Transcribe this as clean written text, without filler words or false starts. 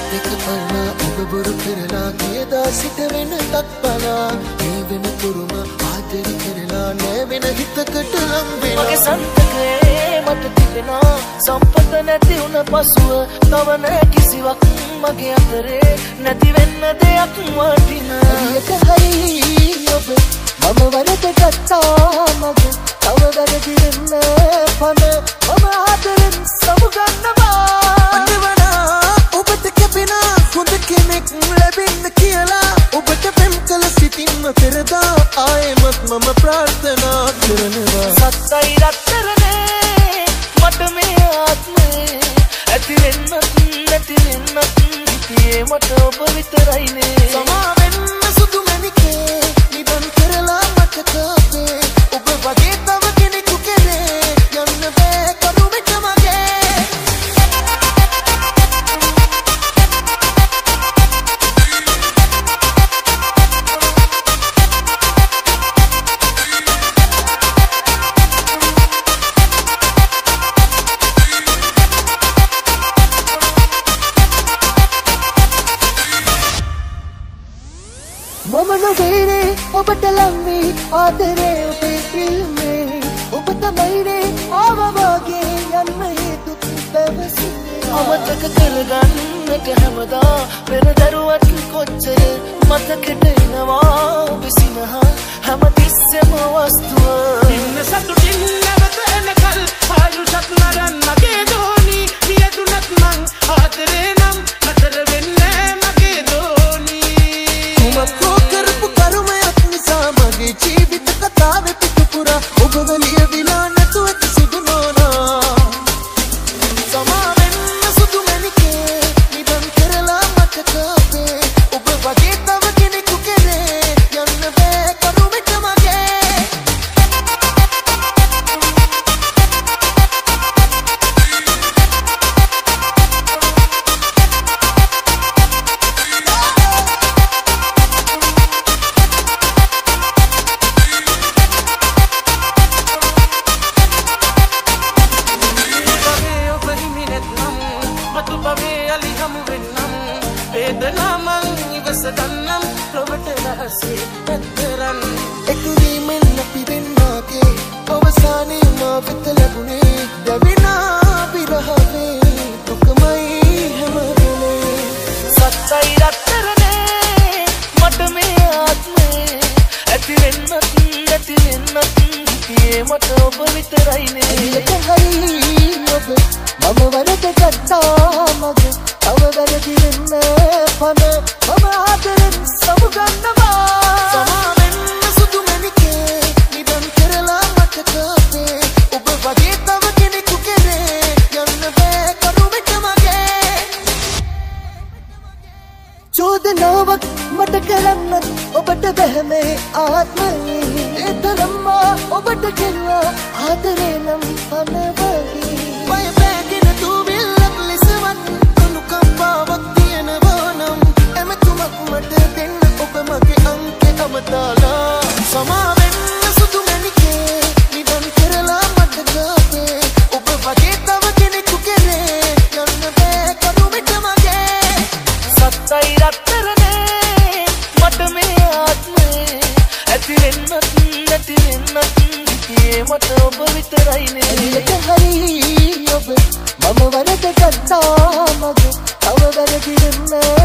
දෙක පල්ලා ඔබ බොරු කරලා කියදා සිට වෙන තත්පලා මේ වෙන තුරුම ආදරේ කරලා නෑ වෙන හිතකට ලං වෙලා මගේ සන්තකේ මට තිබෙනවා සම්පත නැති වුණ පසුව තව නෑ කිසිවක් මගේ අතරේ නැති වෙන්න දෙයක් වටිනා හරියට හරි ඔබ මම වරද ගත්තා මගේ තව වැරදි වෙන්න පන මම ආදරෙන් සමුගන්නවා අඬවනා ඔබට කැපෙන හොඳ කෙනෙක් ලැබෙන්න කියලා ඔබට පෙම් කළ සිටින්න පෙරදා ආයෙමත් මම ප්‍රාර්ථනා කරනවා සත්‍යයි රත්තරනේ මට මේ ආත්මේ ඇති වෙන්නත් නැති වෙන්නත් හිතේ මට ඔබ විතරයිනේ සමා වෙන්න සුදු මැණිකේ නිබන් කරලා මට කපේ ඔබ වගේ තව කෙනෙකු කෙරේ යන්න බෑ කරුමෙට මගේ මම නොවේනේ ඔබට ලංවී ආදරේ ඔබේ පිල්මේ ඔබ තමයිනේ ආව වගේ යන්න හේතු පැවසිනේ අමතක කරගන්නට හැමදා පෙර දරුවත් කොච්චර මතකෙට එනවා විසිනහා හැමතිස්සෙම වස්තුව ඉන්න සතුටින් නැවත එනකල් ආයුෂත් නරන් මගේ දෝනි මියදුනත් මං ආදරේ නම් නතර වෙන්නේ මගේ දෝනි කුමක්කෝ කරපු කරුමයක් නිසා මගේ ජීවිත කතාවේ පිටුපුරා ඔබ ලියවිලා නැතුව කිසිදු නෝනා සමා වෙන්න සුදු මැණිකේ නිබන් කරලා මට කපේ ඔබ වගේ තව කෙනෙකු කෙරේ යන්න බෑ කරුමෙට මගේ එකුවීමෙන් අපි දෙන්නාගේ අවසානයේ මා වෙත ලැබුණේ දැවෙනා විරහවේ දුකමයි හැම වෙලේ සත්‍යයි රත්තරනේ මට මේ ආත්මේ ඇති වෙන්නත් නැති වෙන්නත් හිතේ මට ඔබ විතරයිනේ හරියට හරි ඔබ මම වරද ගත්තා මගේ තව වැරදි වෙන්න පන මම ආදරෙන් සමුගන්නවා සමා වෙන්න සුදු මැණිකේ නිබන් කරලා මට කපේ ඔබ වගේ තව කෙනෙකු කෙරේ යන්න බෑ කරුමෙට මගේ චෝදනාවක් මට කරන්නත් ඔබට බැහැ මේ ආත්මයේ ඒ තරම්ම ඔබට කෙරුවා ආදරේ නම් පන වගේ බය බෑගෙන දුවිල්ලක් ලෙසවත් අනුකම්පාවක් තියෙනවා නම් එමතුමක් මට දෙන්න ඔබ මගේ අංකේ අමතාලා සමා වෙන්න සුදු මැණිකේ නිබන් කරලා මට කපේ ඔබ වගේ තව කෙනෙකු කෙරේ යන්න බෑ කරුමෙට මගේ සත්‍යයි රත්තරනේ මට මේ ආත්මේ ඇති වෙන්නත් නැති වෙන්නත් හිතේ මට ඔබ විතරයිනේ හරියට හරි ඔබ මම වරද ගත්තා මගේ තව වැරදි වෙන්න